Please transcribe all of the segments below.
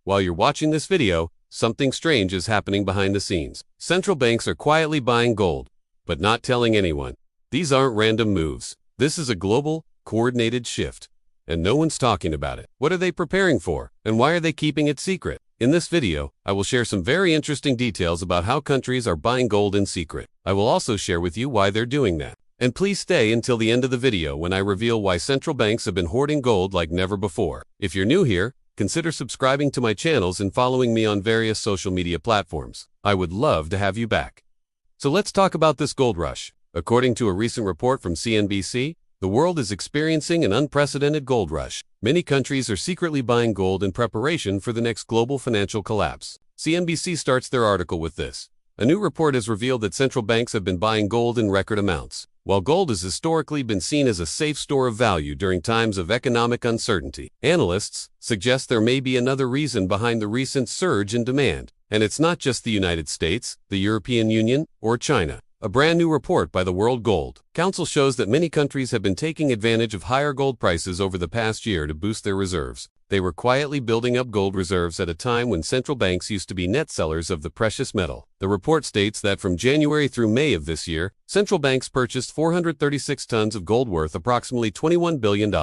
While you're watching this video, something strange is happening behind the scenes. Central banks are quietly buying gold, but not telling anyone. These aren't random moves. This is a global, coordinated shift, and no one's talking about it. What are they preparing for, and why are they keeping it secret? In this video, I will share some very interesting details about how countries are buying gold in secret. I will also share with you why they're doing that. And please stay until the end of the video when I reveal why central banks have been hoarding gold like never before. If you're new here, consider subscribing to my channels and following me on various social media platforms. I would love to have you back. So let's talk about this gold rush. According to a recent report from CNBC, the world is experiencing an unprecedented gold rush. Many countries are secretly buying gold in preparation for the next global financial collapse. CNBC starts their article with this. A new report has revealed that central banks have been buying gold in record amounts. While gold has historically been seen as a safe store of value during times of economic uncertainty, analysts suggest there may be another reason behind the recent surge in demand. And it's not just the United States, the European Union, or China. A brand new report by the World Gold Council shows that many countries have been taking advantage of higher gold prices over the past year to boost their reserves. They were quietly building up gold reserves at a time when central banks used to be net sellers of the precious metal. The report states that from January through May of this year, central banks purchased 436 tons of gold worth approximately $21 billion.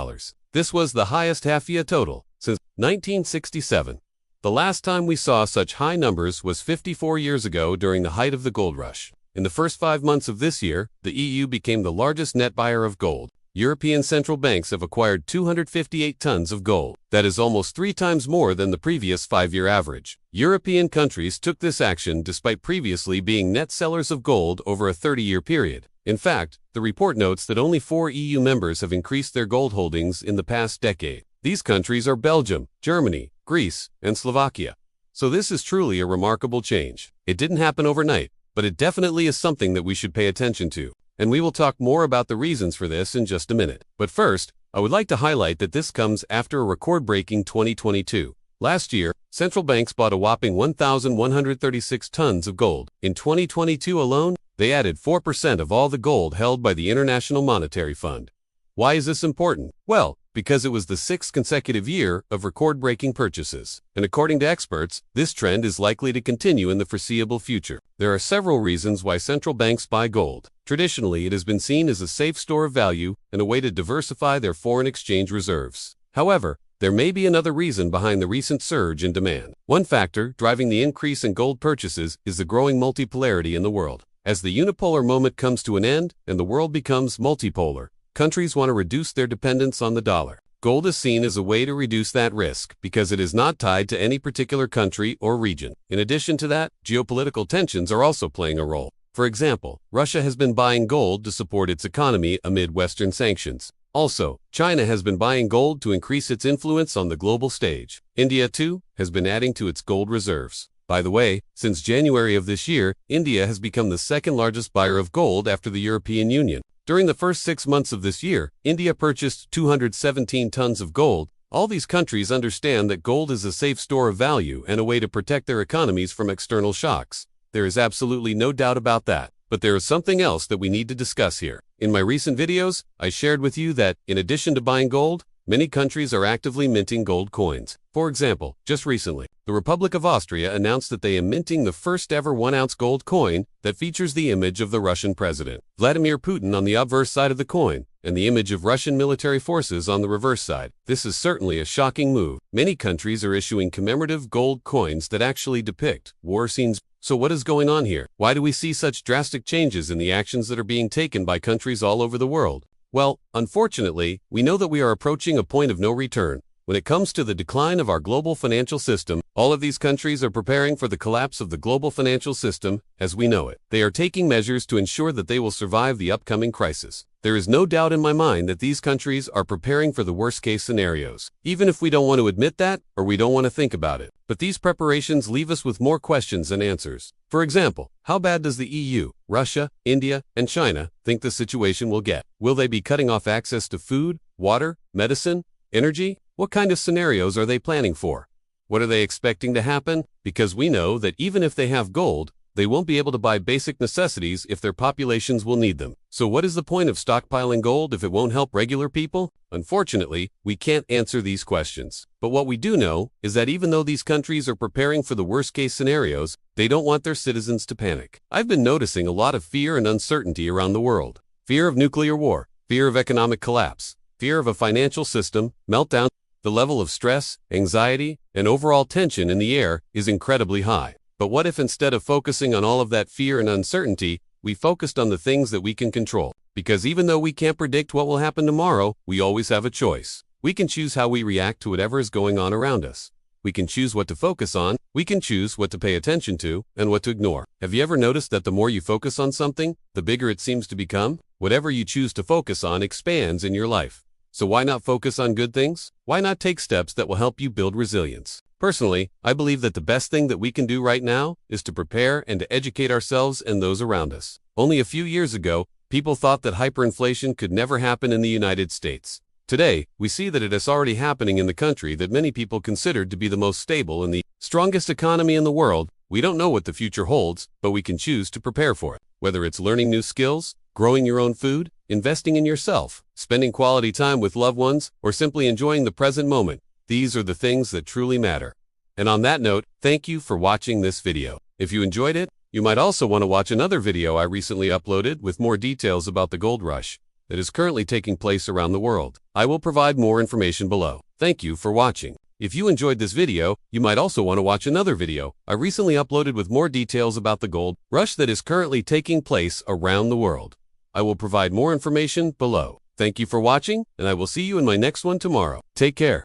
This was the highest half-year total since 1967. The last time we saw such high numbers was 54 years ago during the height of the gold rush. In the first 5 months of this year, the EU became the largest net buyer of gold. European central banks have acquired 258 tons of gold. That is almost 3 times more than the previous 5-year average. European countries took this action despite previously being net sellers of gold over a 30-year period. In fact, the report notes that only 4 EU members have increased their gold holdings in the past decade. These countries are Belgium, Germany, Greece, and Slovakia. So this is truly a remarkable change. It didn't happen overnight, but it definitely is something that we should pay attention to. And we will talk more about the reasons for this in just a minute. But first, I would like to highlight that this comes after a record-breaking 2022. Last year, central banks bought a whopping 1,136 tons of gold. In 2022 alone, they added 4% of all the gold held by the International Monetary Fund. Why is this important? Well, because it was the 6th consecutive year of record-breaking purchases. And according to experts, this trend is likely to continue in the foreseeable future. There are several reasons why central banks buy gold. Traditionally, it has been seen as a safe store of value and a way to diversify their foreign exchange reserves. However, there may be another reason behind the recent surge in demand. One factor driving the increase in gold purchases is the growing multipolarity in the world. As the unipolar moment comes to an end and the world becomes multipolar, countries want to reduce their dependence on the dollar. Gold is seen as a way to reduce that risk because it is not tied to any particular country or region. In addition to that, geopolitical tensions are also playing a role. For example, Russia has been buying gold to support its economy amid Western sanctions. Also, China has been buying gold to increase its influence on the global stage. India, too, has been adding to its gold reserves. By the way, since January of this year, India has become the second largest buyer of gold after the European Union. During the first 6 months of this year, India purchased 217 tons of gold. All these countries understand that gold is a safe store of value and a way to protect their economies from external shocks. There is absolutely no doubt about that. But there is something else that we need to discuss here. In my recent videos, I shared with you that, in addition to buying gold, many countries are actively minting gold coins. For example, just recently, the Republic of Austria announced that they are minting the first ever 1-ounce gold coin that features the image of the Russian president, Vladimir Putin, on the obverse side of the coin, and the image of Russian military forces on the reverse side. This is certainly a shocking move. Many countries are issuing commemorative gold coins that actually depict war scenes. So what is going on here? Why do we see such drastic changes in the actions that are being taken by countries all over the world? Well, unfortunately, we know that we are approaching a point of no return. When it comes to the decline of our global financial system, all of these countries are preparing for the collapse of the global financial system as we know it. They are taking measures to ensure that they will survive the upcoming crisis. There is no doubt in my mind that these countries are preparing for the worst-case scenarios, even if we don't want to admit that or we don't want to think about it. But these preparations leave us with more questions than answers. For example, how bad does the EU, Russia, India, and China think the situation will get? Will they be cutting off access to food, water, medicine, energy? What kind of scenarios are they planning for? What are they expecting to happen? Because we know that even if they have gold, they won't be able to buy basic necessities if their populations will need them. So what is the point of stockpiling gold if it won't help regular people? Unfortunately, we can't answer these questions. But what we do know is that even though these countries are preparing for the worst-case scenarios, they don't want their citizens to panic. I've been noticing a lot of fear and uncertainty around the world. Fear of nuclear war, fear of economic collapse, fear of a financial system meltdown. The level of stress, anxiety, and overall tension in the air is incredibly high. But what if instead of focusing on all of that fear and uncertainty, we focused on the things that we can control? Because even though we can't predict what will happen tomorrow, we always have a choice. We can choose how we react to whatever is going on around us. We can choose what to focus on, we can choose what to pay attention to, and what to ignore. Have you ever noticed that the more you focus on something, the bigger it seems to become? Whatever you choose to focus on expands in your life. So why not focus on good things? Why not take steps that will help you build resilience? Personally, I believe that the best thing that we can do right now is to prepare and to educate ourselves and those around us. Only a few years ago, people thought that hyperinflation could never happen in the United States. Today, we see that it is already happening in the country that many people considered to be the most stable and the strongest economy in the world. We don't know what the future holds, but we can choose to prepare for it. Whether it's learning new skills, growing your own food, investing in yourself, spending quality time with loved ones, or simply enjoying the present moment, these are the things that truly matter. And on that note, thank you for watching this video. If you enjoyed it, you might also want to watch another video I recently uploaded with more details about the gold rush that is currently taking place around the world. I will provide more information below. Thank you for watching. If you enjoyed this video, you might also want to watch another video I recently uploaded with more details about the gold rush that is currently taking place around the world. I will provide more information below. Thank you for watching, and I will see you in my next one tomorrow. Take care.